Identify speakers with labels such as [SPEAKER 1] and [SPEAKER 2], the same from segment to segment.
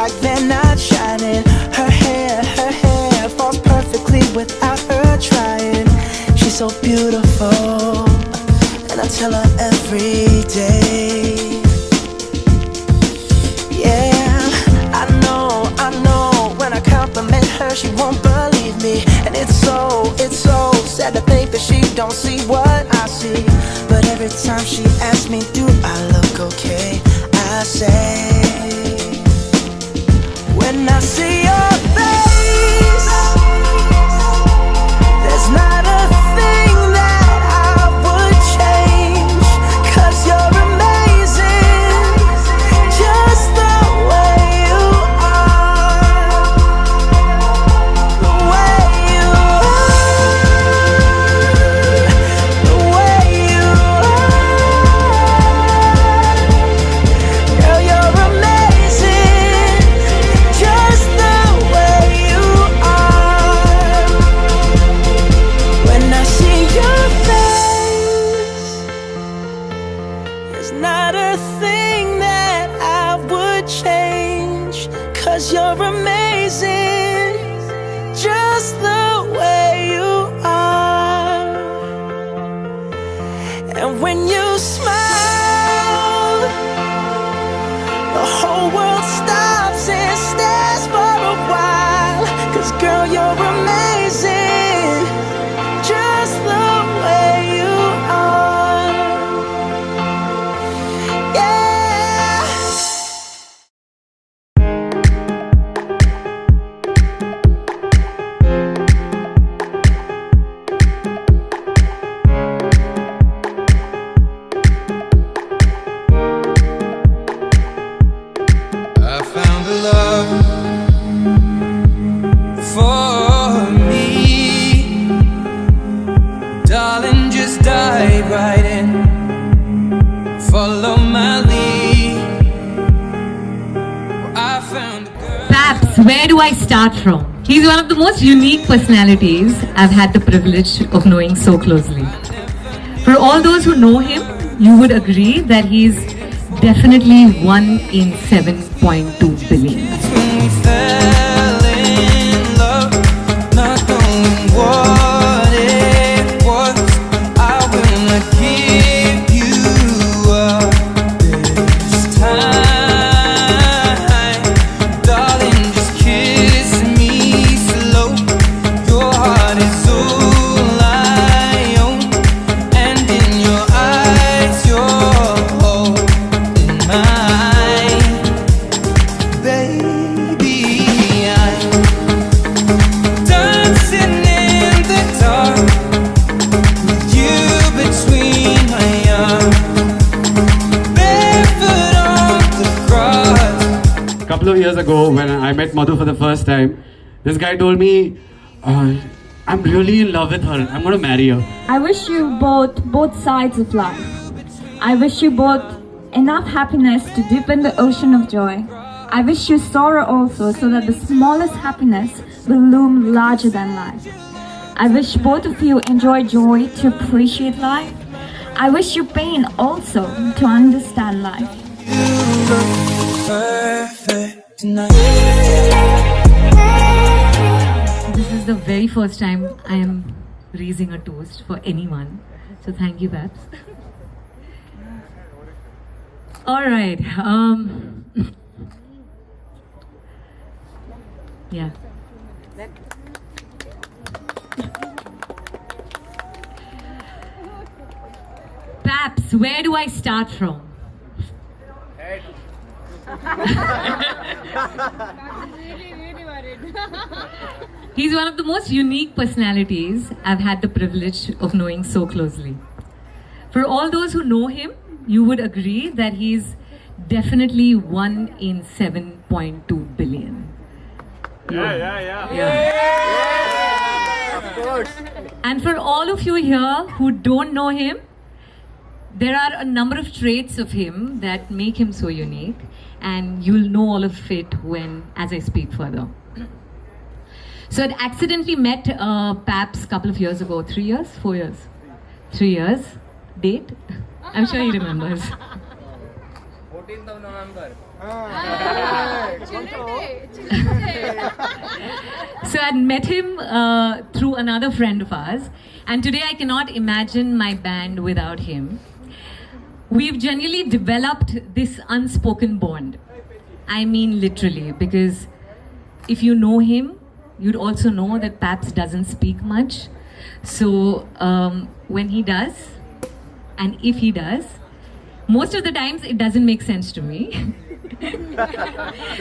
[SPEAKER 1] like they're not shining. Her hair falls perfectly without her trying. She's so beautiful, and I tell her every day. Yeah, I know, when I compliment her, she won't believe me. And it's so sad to think that she don't see what I see. But every time she asks me, do I look okay, I say, when I see your face, there's not a thing that I would change. 'Cause you're amazing, just the way you are. The way you are. The way you are. Girl, you're amazing, just the way you are. When I see your face, there's not a thing that I would change. 'Cause you're amazing, just the way you are. And when you smile, the whole world stops and stares for a while. 'Cause girl, you're amazing, just the way you are. Yeah.
[SPEAKER 2] I found a love for me. Darling, just dive right in. Follow my lead. I found a girl.
[SPEAKER 3] Perhaps, where do I start from? He's one of the most unique personalities I've had the privilege of knowing so closely. For all those who know him, you would agree that he's definitely 1 in 7.2 billion.
[SPEAKER 2] When we fell in love, not knowing what it was, I will not give you up this time. Darling, just kiss me slow. Your heart is all I own, and in your eyes, you're holding mine. Baby, I'm dancing in the dark with you between my arms, barefoot on the grass.
[SPEAKER 4] A couple of years ago, when I met Madhu for the first time, this guy told me, I'm really in love with her. I'm going to marry her.
[SPEAKER 5] I wish you both sides of life. I wish you both enough happiness to dip in the ocean of joy. I wish you sorrow also, so that the smallest happiness will loom larger than life. I wish both of you enjoy joy to appreciate life. I wish you pain also to understand life.
[SPEAKER 2] You look perfect tonight.
[SPEAKER 3] This is the very first time I am raising a toast for anyone. So thank you, Babs. All right. Yeah. Babs, where do I start from? He's one of the most unique personalities I've had the privilege of knowing so closely. For all those who know him, you would agree that he's definitely 1 in 7.2 billion. Yeah.
[SPEAKER 4] Of course.
[SPEAKER 3] And for all of you here who don't know him, there are a number of traits of him that make him so unique, and you'll know all of it as I speak further. So I'd accidentally met Paps a couple of years ago, 3 years, 4 years, 3 years, date. I'm sure he remembers.
[SPEAKER 2] 14th of November.
[SPEAKER 3] So I'd met him through another friend of ours, and today I cannot imagine my band without him. We've genuinely developed this unspoken bond. I mean literally, because if you know him, you'd also know that Paps doesn't speak much. So when he does, and if he does, most of the times it doesn't make sense to me.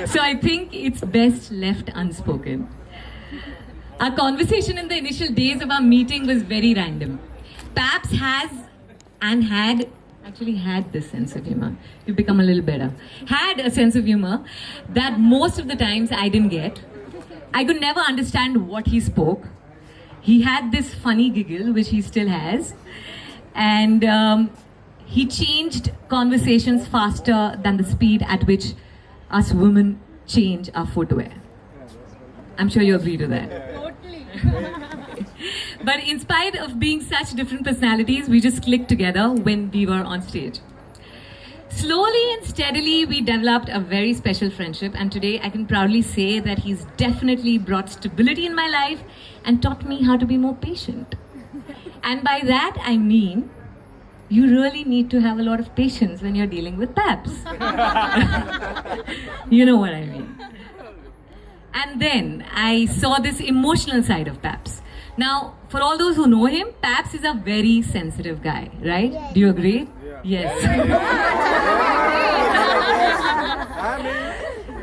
[SPEAKER 3] So I think it's best left unspoken. Our conversation in the initial days of our meeting was very random. Paps has and had this sense of humor. You've become a little better. Had a sense of humor that most of the times I didn't get. I could never understand what he spoke. He had this funny giggle, which he still has. And he changed conversations faster than the speed at which us women change our footwear. I'm sure you agree to that.
[SPEAKER 5] Totally.
[SPEAKER 3] But in spite of being such different personalities, we just clicked together when we were on stage. Slowly and steadily, we developed a very special friendship, and today I can proudly say that he's definitely brought stability in my life and taught me how to be more patient. And by that, I mean, you really need to have a lot of patience when you're dealing with Paps. You know what I mean. And then I saw this emotional side of Paps. Now, for all those who know him, Paps is a very sensitive guy, right? Do you agree? Yes.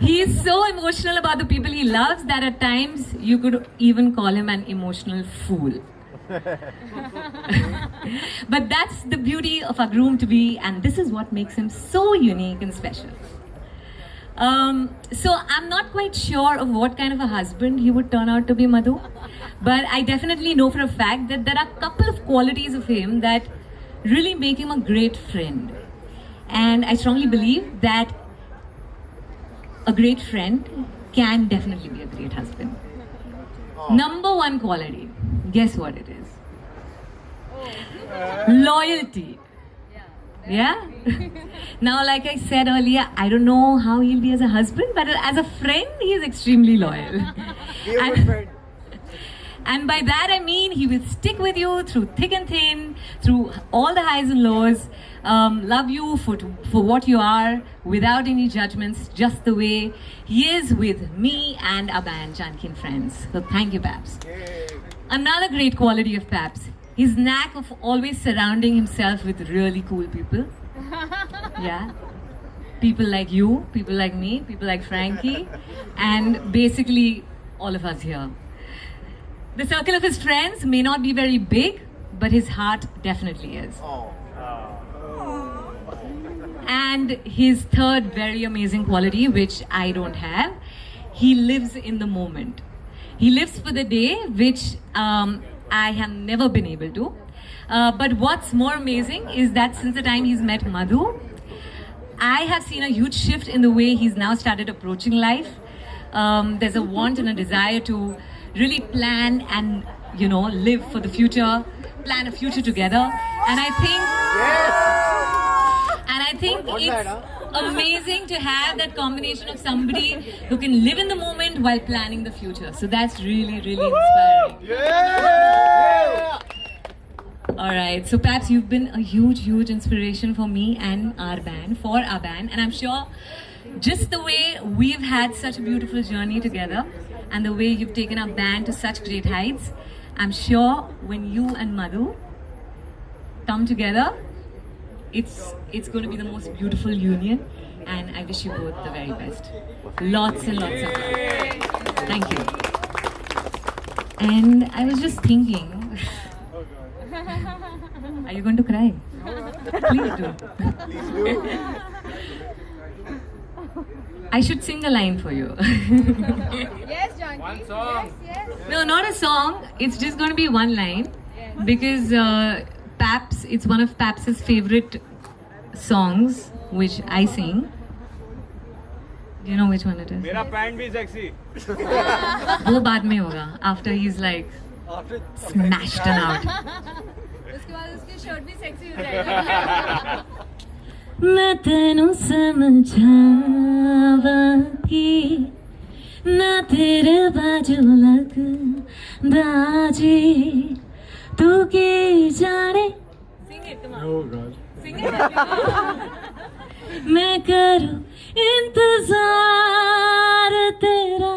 [SPEAKER 3] He is so emotional about the people he loves that at times you could even call him an emotional fool. But that's the beauty of a groom-to-be, and this is what makes him so unique and special. So I'm not quite sure of what kind of a husband he would turn out to be, Madhu. But I definitely know for a fact that there are a couple of qualities of him that really make him a great friend. And I strongly believe that a great friend can definitely be a great husband. Number one quality, guess what it is? Loyalty. Yeah? Now, like I said earlier, I don't know how he'll be as a husband, but as a friend, he is extremely loyal. And by that I mean he will stick with you through thick and thin, through all the highs and lows, love you for what you are, without any judgments, just the way he is with me and our band, Janki and Friends. So thank you, Paps. Another great quality of Paps, his knack of always surrounding himself with really cool people. Yeah. People like you, people like me, people like Frankie, and basically all of us here. The circle of his friends may not be very big, but his heart definitely is. And his third very amazing quality, which I don't have, he lives in the moment. He lives for the day, which I have never been able to. But what's more amazing is that since the time he's met Madhu, I have seen a huge shift in the way he's now started approaching life. There's a want and a desire to really plan and, live for the future, plan a future together. And I think it's amazing to have that combination of somebody who can live in the moment while planning the future. So that's really, really inspiring. All right, so Paps, you've been a huge, huge inspiration for me and our band, and I'm sure just the way we've had such a beautiful journey together and the way you've taken our band to such great heights, I'm sure when you and Madhu come together, it's going to be the most beautiful union, and I wish you both the very best. Lots and lots of love. Thank you. And I was just thinking, are you going to cry? Please do. I should sing a line for you.
[SPEAKER 5] Yes, Janki.
[SPEAKER 2] One song.
[SPEAKER 5] Yes.
[SPEAKER 3] No, not a song. It's just going to be one line. Because Paps, it's one of Paps's favorite songs, which I sing. Do you know which one it is?
[SPEAKER 6] मेरा pant भी sexy
[SPEAKER 3] वो बाद में होगा. After he's like smashed and out.
[SPEAKER 5] उसके बाद उसकी shirt भी सेक्सी हो जाएगी.
[SPEAKER 3] मैं तेनू समझावांगी ना तेरे बाजू लगदा जी तू की जाने मैं करूं इंतजार तेरा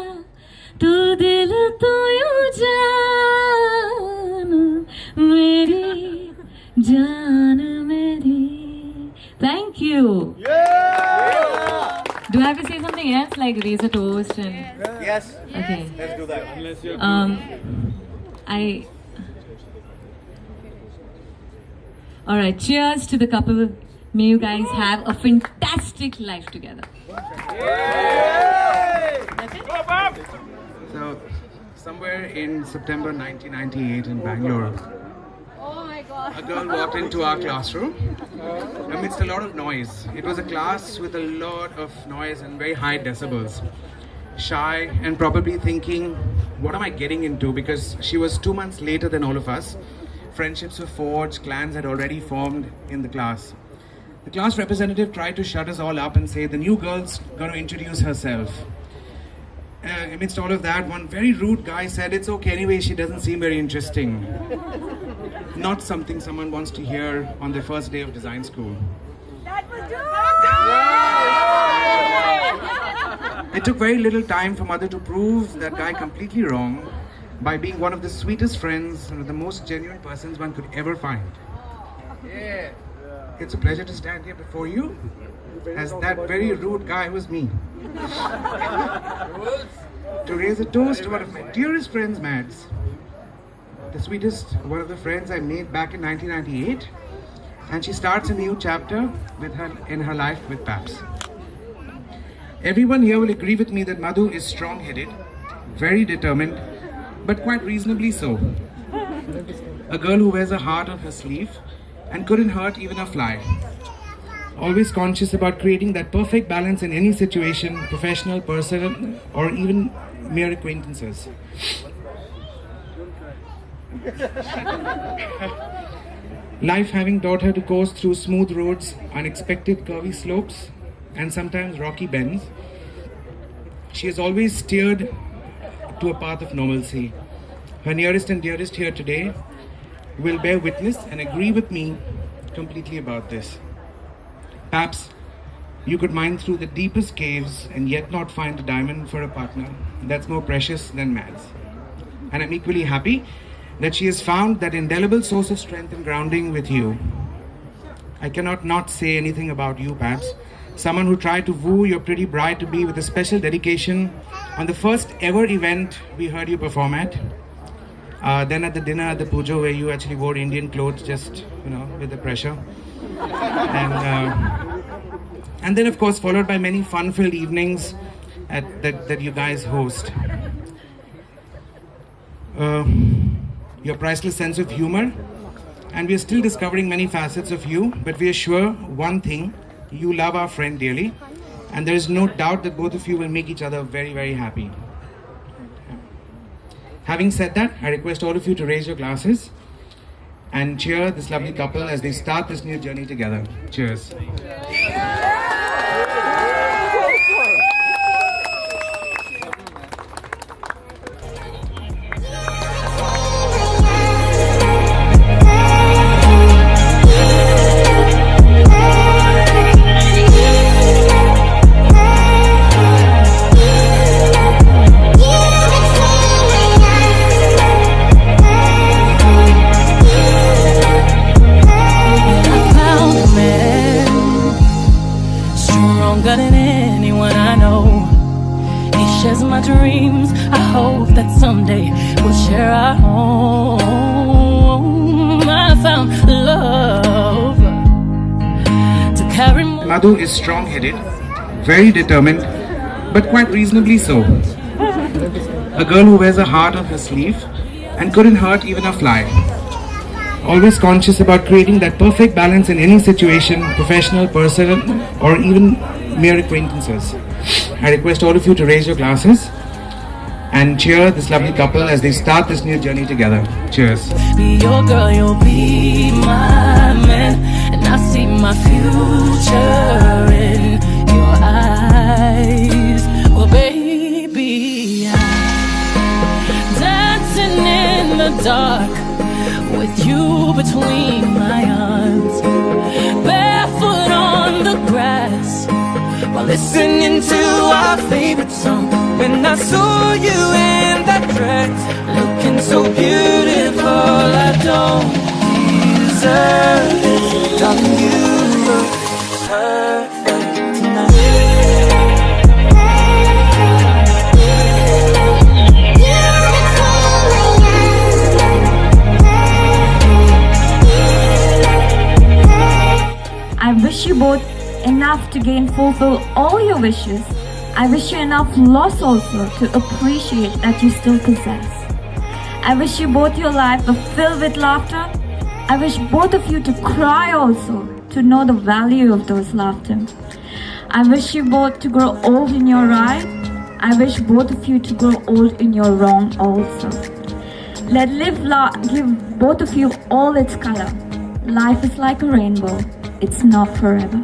[SPEAKER 3] तू दिल तो यूं जान मेरी जान मेरी. Thank you. Do I have to say something else like raise a toast and?
[SPEAKER 6] Yes.
[SPEAKER 3] Okay.
[SPEAKER 6] Let's do that.
[SPEAKER 3] All right. Cheers to the couple. May you guys have a fantastic life together. That's it?
[SPEAKER 4] So, somewhere in September 1998 in Bangalore, a girl walked into our classroom amidst a lot of noise. It was a class with a lot of noise and very high decibels. Shy and probably thinking, what am I getting into? Because she was 2 months later than all of us. Friendships were forged, clans had already formed in the class. The class representative tried to shut us all up and say the new girl's going to introduce herself. Amidst all of that, one very rude guy said, it's okay anyway, she doesn't seem very interesting. Not something someone wants to hear on their first day of design school. It took very little time for Madhu to prove that guy completely wrong by being one of the sweetest friends and the most genuine persons one could ever find. It's a pleasure to stand here before you as that very rude guy was me. To raise a toast to one of my dearest friends, Mads. The sweetest, one of the friends I made back in 1998. And she starts a new chapter in her life with Paps. Everyone here will agree with me that Madhu is strong-headed, very determined, but quite reasonably so. A girl who wears a heart on her sleeve and couldn't hurt even a fly. Always conscious about creating that perfect balance in any situation, professional, personal, or even mere acquaintances. Life having taught her to coast through smooth roads, unexpected curvy slopes, and sometimes rocky bends, she has always steered to a path of normalcy. Her nearest and dearest here today will bear witness and agree with me completely about this. Perhaps you could mine through the deepest caves and yet not find a diamond for a partner that's more precious than Mads. And I'm equally happy that she has found that indelible source of strength and grounding with you. I cannot not say anything about you, Paps. Someone who tried to woo your pretty bride to be with a special dedication on the first ever event we heard you perform at. Then at the dinner at the pujo where you actually wore Indian clothes just, with the pressure. And then of course followed by many fun-filled evenings that you guys host. Your priceless sense of humor, and we are still discovering many facets of you, but we are sure one thing, you love our friend dearly, and there is no doubt that both of you will make each other very, very happy. Having said that, I request all of you to raise your glasses and cheer this lovely couple as they start this new journey together. Cheers.
[SPEAKER 7] Dreams. I hope that someday we'll share our home. I found love to carry more.
[SPEAKER 4] Madhu is strong-headed, very determined, but quite reasonably so. A girl who wears a heart on her sleeve and couldn't hurt even a fly. Always conscious about creating that perfect balance in any situation, professional, personal, or even mere acquaintances. I request all of you to raise your glasses and cheer this lovely couple as they start this new journey together. Cheers.
[SPEAKER 7] Be your girl, you'll be my man, and I see my future
[SPEAKER 2] listening to our favorite song. When I saw you in that dress, looking so beautiful, I don't deserve it. Darling, you look perfect tonight.
[SPEAKER 5] I wish you both enough to fulfill all your wishes. I wish you enough loss also to appreciate that you still possess. I wish you both your life were filled with laughter. I wish both of you to cry also to know the value of those laughter. I wish you both to grow old in your right. I wish both of you to grow old in your wrong also. Let give both of you all its color. Life is like a rainbow. It's not forever.